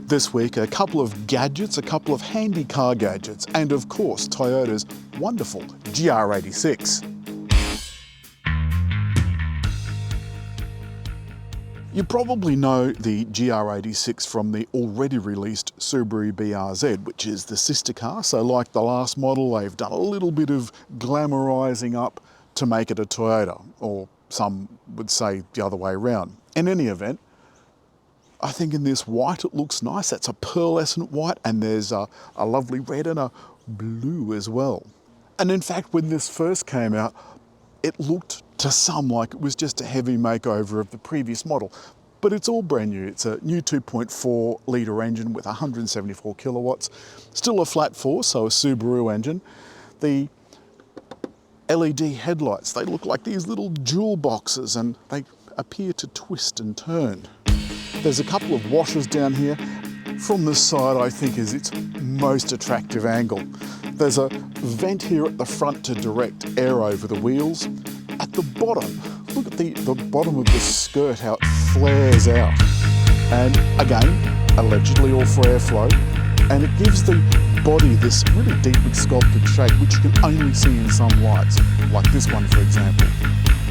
This week, a couple of gadgets, a couple of handy car gadgets, and of course, Toyota's wonderful GR86. You probably know the GR86 from the already released Subaru BRZ, which is the sister car. So like the last model, they've done a little bit of glamorizing up to make it a Toyota, or some would say the other way around. In any event, I think in this white it looks nice. That's a pearlescent white, and there's a lovely red and a blue as well. And in fact, when this first came out, it looked to some like it was just a heavy makeover of the previous model, but it's all brand new. It's a new 2.4 litre engine with 174 kilowatts, still a flat four, so a Subaru engine. The LED headlights, they look like these little jewel boxes and they appear to twist and turn. There's a couple of washers down here. From this side, I think is its most attractive angle. There's a vent here at the front to direct air over the wheels. At the bottom, look at the bottom of the skirt, how it flares out. And again, allegedly all for airflow. And it gives the body this really deeply sculpted shape, which you can only see in some lights, like this one, for example.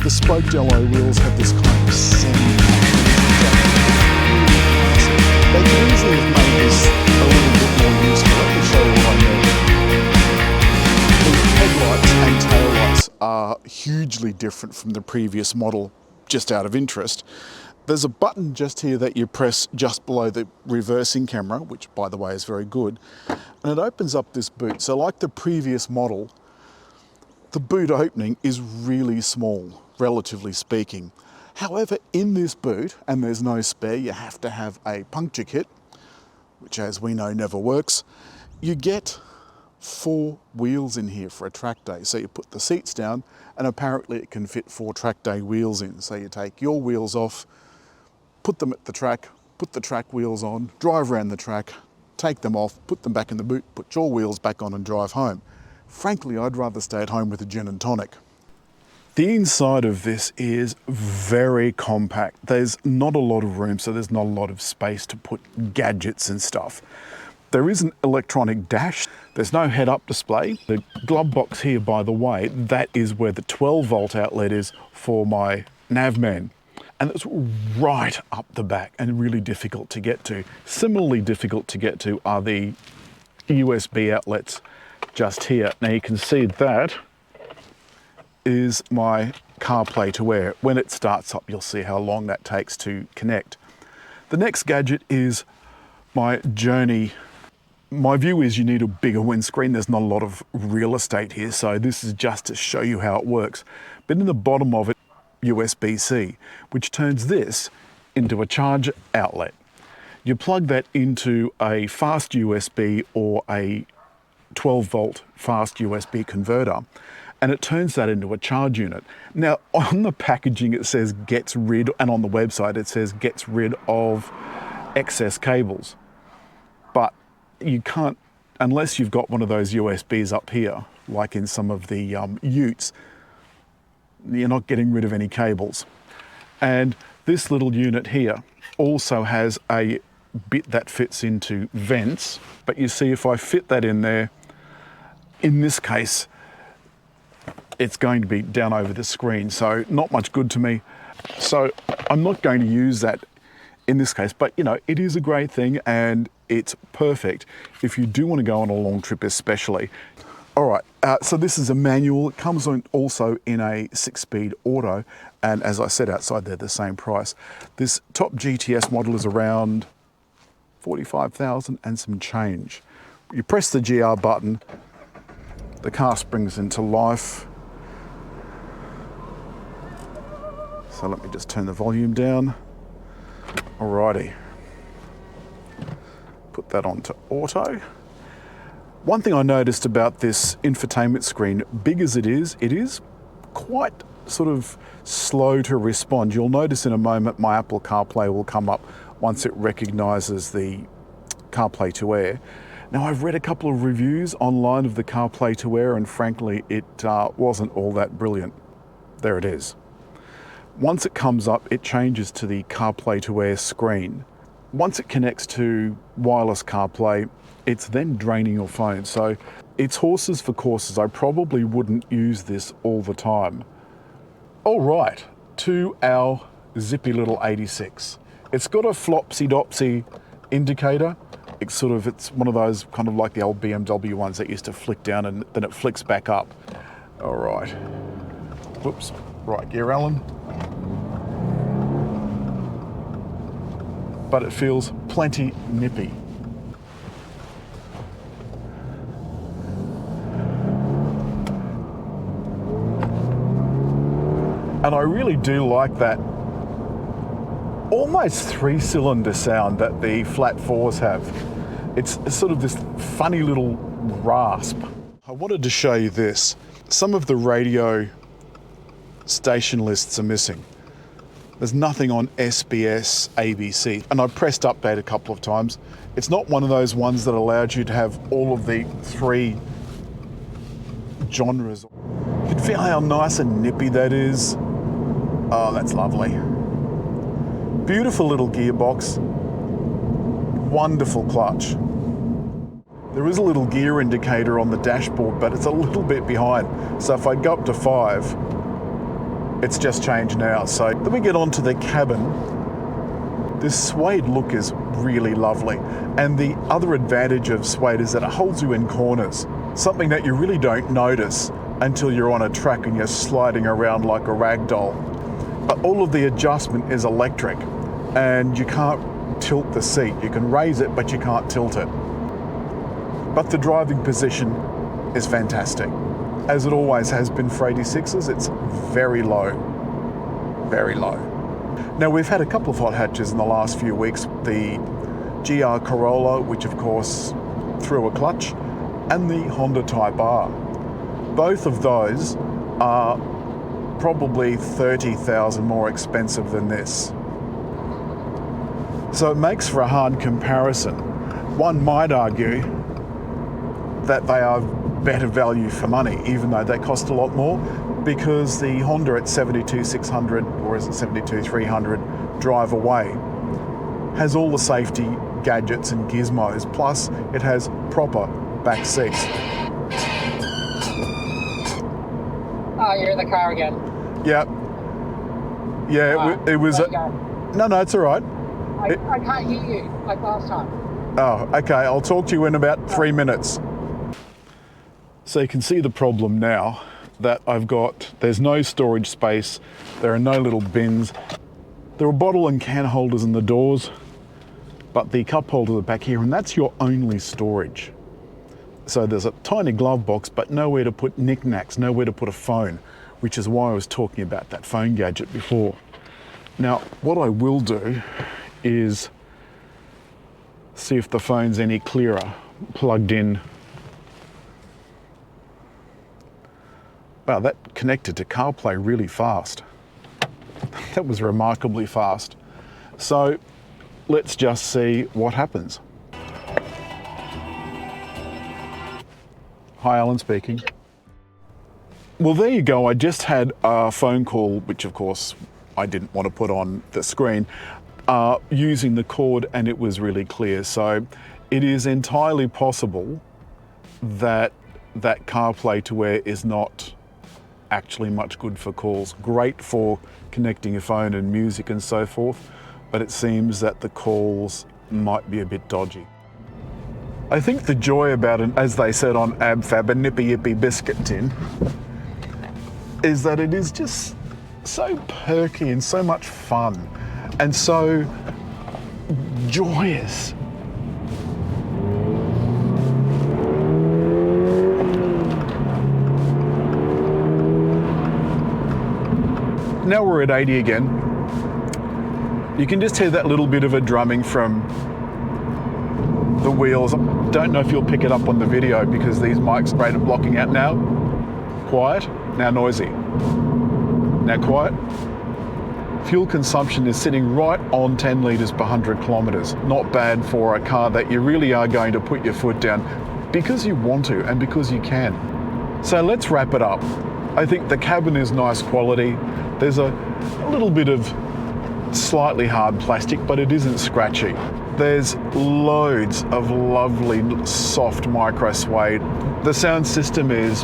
The spoked alloy wheels have this kind of They can easily have made this a little bit more useful. Let me show you what I mean. The headlights and taillights are hugely different from the previous model, just out of interest. There's a button just here that you press just below the reversing camera, which by the way is very good, and it opens up this boot. So like the previous model, the boot opening is really small, relatively speaking. However, in this boot, and there's no spare, you have to have a puncture kit, which as we know never works. You get 4 wheels in here for a track day. So you put the seats down and apparently it can fit 4 track day wheels in. So you take your wheels off, put them at the track, put the track wheels on, drive around the track, take them off, put them back in the boot, put your wheels back on and drive home. Frankly, I'd rather stay at home with a gin and tonic. The inside of this is very compact. There's not a lot of room, so there's not a lot of space to put gadgets and stuff. There is an electronic dash. There's no head-up display. The glove box here, by the way, that is where the 12-volt outlet is for my Navman. And it's right up the back and really difficult to get to. Similarly difficult to get to are the USB outlets just here. Now you can see that is my CarPlay to Air. When it starts up, you'll see how long that takes to connect. The next gadget is my Journey. My view is you need a bigger windscreen. There's not a lot of real estate here, so this is just to show you how it works. But in the bottom of it, USB-C, which turns this into a charge outlet. You plug that into a fast USB or a 12-volt fast USB converter, and it turns that into a charge unit. Now, on the packaging it says gets rid, and on the website it says gets rid of excess cables. But you can't, unless you've got one of those USBs up here, like in some of the utes, you're not getting rid of any cables. And this little unit here also has a bit that fits into vents, but you see if I fit that in there, in this case, it's going to be down over the screen, so not much good to me. So I'm not going to use that in this case, but you know, it is a great thing and it's perfect if you do want to go on a long trip especially. All right, so this is a manual. It comes on also in a 6-speed auto, and as I said outside, they're the same price. This top GTS model is around 45,000 and some change. You press the GR button, the car springs into life. So let me just turn the volume down. Alrighty. Put that onto auto. One thing I noticed about this infotainment screen, big as it is quite sort of slow to respond. You'll notice in a moment my Apple CarPlay will come up once it recognizes the CarPlay to Air. Now, I've read a couple of reviews online of the CarPlay to Air, and frankly, it wasn't all that brilliant. There it is. Once it comes up, it changes to the CarPlay to Air screen. once it connects to wireless CarPlay, it's then draining your phone. So it's horses for courses. I probably wouldn't use this all the time. All right, to our zippy little 86. It's got a flopsy-dopsy indicator. It's one of those kind of like the old BMW ones that used to flick down and then it flicks back up. All right. Whoops. Right gear, Alan. But it feels plenty nippy. And I really do like that almost 3-cylinder sound that the flat fours have. It's sort of this funny little rasp. I wanted to show you this. Some of the radio station lists are missing. There's nothing on SBS, ABC, and I pressed update a couple of times. It's not one of those ones that allowed you to have all of the 3 genres. You can feel how nice and nippy that is. Oh, that's lovely. Beautiful little gearbox, wonderful clutch. There is a little gear indicator on the dashboard, but it's a little bit behind. So if I go up to 5, it's just changed now. So then we get onto the cabin. This suede look is really lovely. And the other advantage of suede is that it holds you in corners, something that you really don't notice until you're on a track and you're sliding around like a rag doll. But all of the adjustment is electric and you can't tilt the seat. You can raise it, but you can't tilt it. But the driving position is fantastic. As it always has been for 86s, it's very low, very low. Now we've had a couple of hot hatches in the last few weeks. The GR Corolla, which of course threw a clutch, and the Honda Type R. Both of those are probably 30,000 more expensive than this. So it makes for a hard comparison. One might argue that they are better value for money, even though they cost a lot more, because the Honda at 72,600, or is it 72,300 drive away, has all the safety gadgets and gizmos, plus it has proper back seats. Oh, you're in the car again. Yeah. Yeah, it was... No, it's all right. I can't hear you like last time. Oh, okay. I'll talk to you in about 3 minutes. So you can see the problem now that there's no storage space. There are no little bins. There are bottle and can holders in the doors, but the cup holders are back here, and that's your only storage. So there's a tiny glove box, but nowhere to put knickknacks, nowhere to put a phone, which is why I was talking about that phone gadget before. Now, what I will do is see if the phone's any clearer plugged in. Wow, that connected to CarPlay really fast. That was remarkably fast. So let's just see what happens. Hi, Alan speaking. Well, there you go. I just had a phone call, which of course I didn't want to put on the screen, using the cord, and it was really clear. So it is entirely possible that that CarPlay to Air is not actually much good for calls. Great for connecting your phone and music and so forth, but it seems that the calls might be a bit dodgy. I think the joy about it, as they said on AbFab, a nippy yippy biscuit tin, is that it is just so perky and so much fun and so joyous. Now we're at 80 again. You can just hear that little bit of a drumming from the wheels. Don't know if you'll pick it up on the video because these mics are great at blocking out. Now quiet, now noisy. Now quiet. Fuel consumption is sitting right on 10 litres per 100 kilometres. Not bad for a car that you really are going to put your foot down because you want to and because you can. So let's wrap it up. I think the cabin is nice quality. There's a little bit of slightly hard plastic, but it isn't scratchy. There's loads of lovely soft micro suede. The sound system is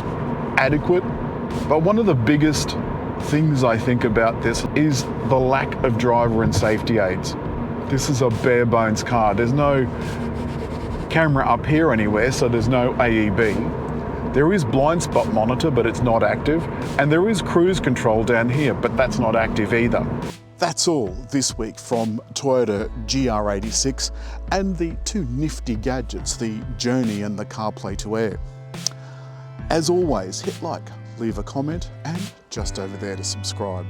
adequate, but one of the biggest things I think about this is the lack of driver and safety aids. This is a bare bones car. There's no camera up here anywhere, so there's no AEB. There is blind spot monitor, but it's not active. And there is cruise control down here, but that's not active either. That's all this week from Toyota GR86 and the two nifty gadgets, the Journey and the CarPlay to Air. As always, hit like, leave a comment, and just over there to subscribe.